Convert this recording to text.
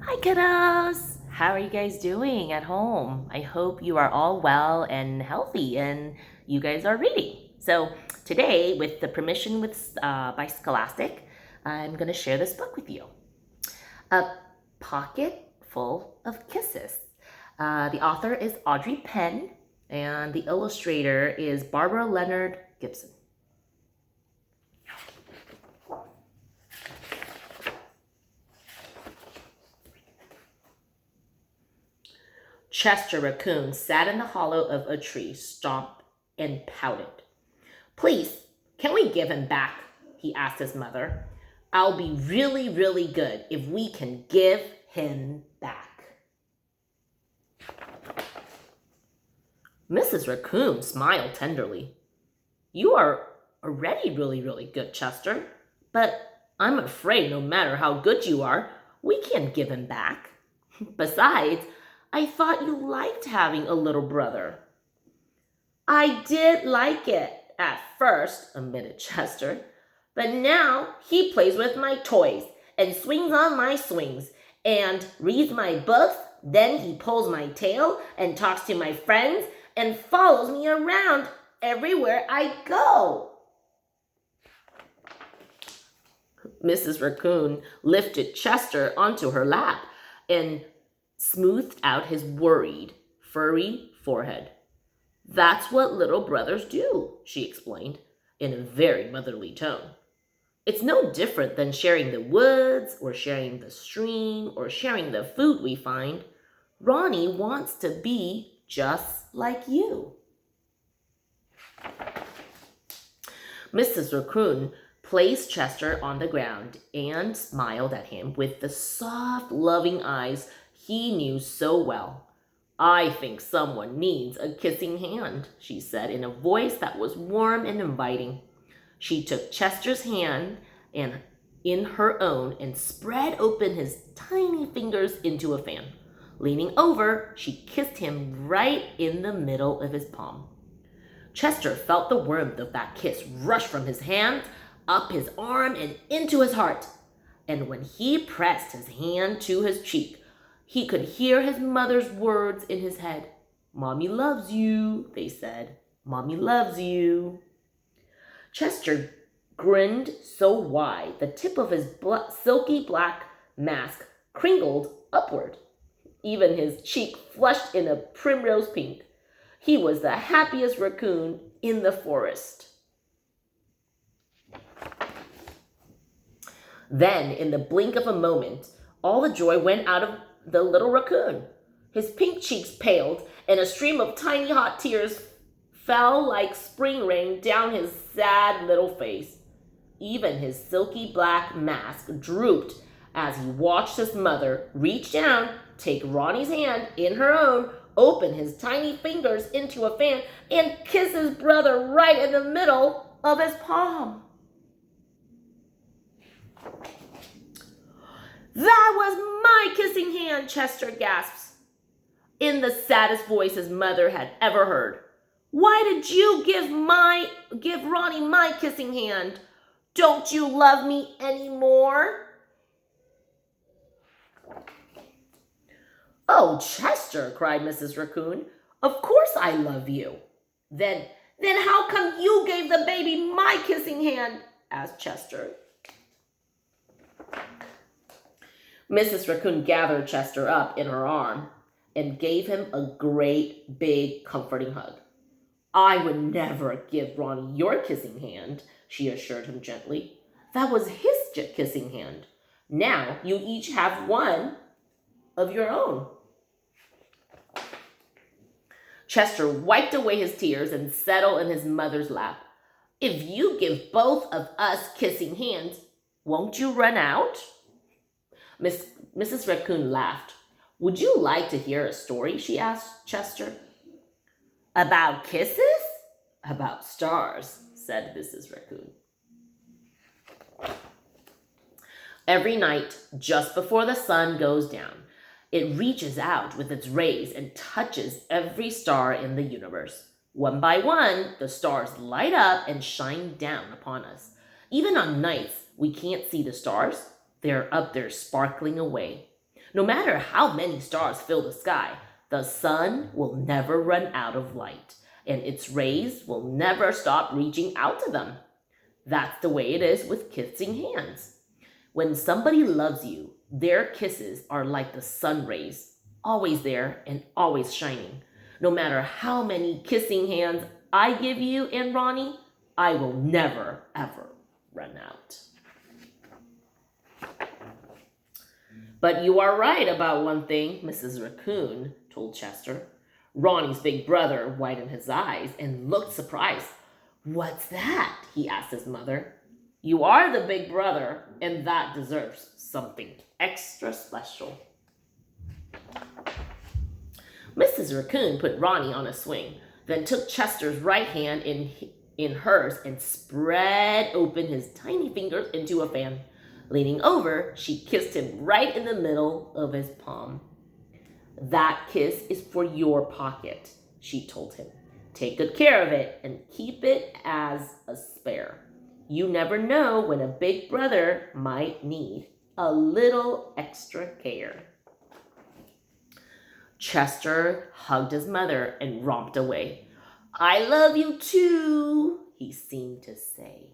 Hi, kiddos! How are you guys doing at home? I hope you are all well and healthy and you guys are reading. So, today, with the permission by Scholastic, I'm going to share this book with you A Pocket Full of Kisses. The author is Audrey Penn, and the illustrator is Barbara Leonard Gibson. Chester Raccoon sat in the hollow of a tree, stomped and pouted. Please, can we give him back? He asked his mother. I'll be really, really good if we can give him back. Mrs. Raccoon smiled tenderly. You are already really, really good, Chester, but I'm afraid no matter how good you are, we can't give him back. Besides, I thought you liked having a little brother. I did like it at first, admitted Chester, but now he plays with my toys and swings on my swings and reads my books. Then he pulls my tail and talks to my friends and follows me around everywhere I go. Mrs. Raccoon lifted Chester onto her lap and smoothed out his worried, furry forehead. That's what little brothers do, she explained in a very motherly tone. It's no different than sharing the woods or sharing the stream or sharing the food we find. Ronnie wants to be just like you. Mrs. Raccoon placed Chester on the ground and smiled at him with the soft, loving eyes he knew so well. I think someone needs a kissing hand, she said in a voice that was warm and inviting. She took Chester's hand in her own and spread open his tiny fingers into a fan. Leaning over, she kissed him right in the middle of his palm. Chester felt the warmth of that kiss rush from his hand, up his arm, and into his heart. And when he pressed his hand to his cheek, he could hear his mother's words in his head. Mommy loves you, they said. Mommy loves you. Chester grinned so wide, the tip of his silky black mask crinkled upward. Even his cheek flushed in a primrose pink. He was the happiest raccoon in the forest. Then, in the blink of a moment, all the joy went out of the little raccoon. His pink cheeks paled, and a stream of tiny hot tears fell like spring rain down his sad little face. Even his silky black mask drooped as he watched his mother reach down, take Ronnie's hand in her own, open his tiny fingers into a fan, and kiss his brother right in the middle of his palm. That was my kissing hand, Chester gasps, in the saddest voice his mother had ever heard. Why did you give Ronnie my kissing hand? Don't you love me anymore? Oh, Chester, cried Mrs. Raccoon. Of course I love you. Then how come you gave the baby my kissing hand? Asked Chester. Mrs. Raccoon gathered Chester up in her arm and gave him a great, big, comforting hug. I would never give Ronnie your kissing hand, she assured him gently. That was his kissing hand. Now you each have one of your own. Chester wiped away his tears and settled in his mother's lap. If you give both of us kissing hands, won't you run out? Mrs. Raccoon laughed. Would you like to hear a story? She asked Chester. About kisses? About stars, said Mrs. Raccoon. Every night, just before the sun goes down, it reaches out with its rays and touches every star in the universe. One by one, the stars light up and shine down upon us. Even on nights we can't see the stars, they're up there sparkling away. No matter how many stars fill the sky, the sun will never run out of light, and its rays will never stop reaching out to them. That's the way it is with kissing hands. When somebody loves you, their kisses are like the sun rays, always there and always shining. No matter how many kissing hands I give you and Ronnie, I will never, ever run out. But you are right about one thing, Mrs. Raccoon told Chester. Ronnie's big brother widened his eyes and looked surprised. What's that? He asked his mother. You are the big brother, and that deserves something extra special. Mrs. Raccoon put Ronnie on a swing, then took Chester's right hand in hers and spread open his tiny fingers into a fan. Leaning over, she kissed him right in the middle of his palm. That kiss is for your pocket, she told him. Take good care of it and keep it as a spare. You never know when a big brother might need a little extra care. Chester hugged his mother and romped away. I love you too, he seemed to say.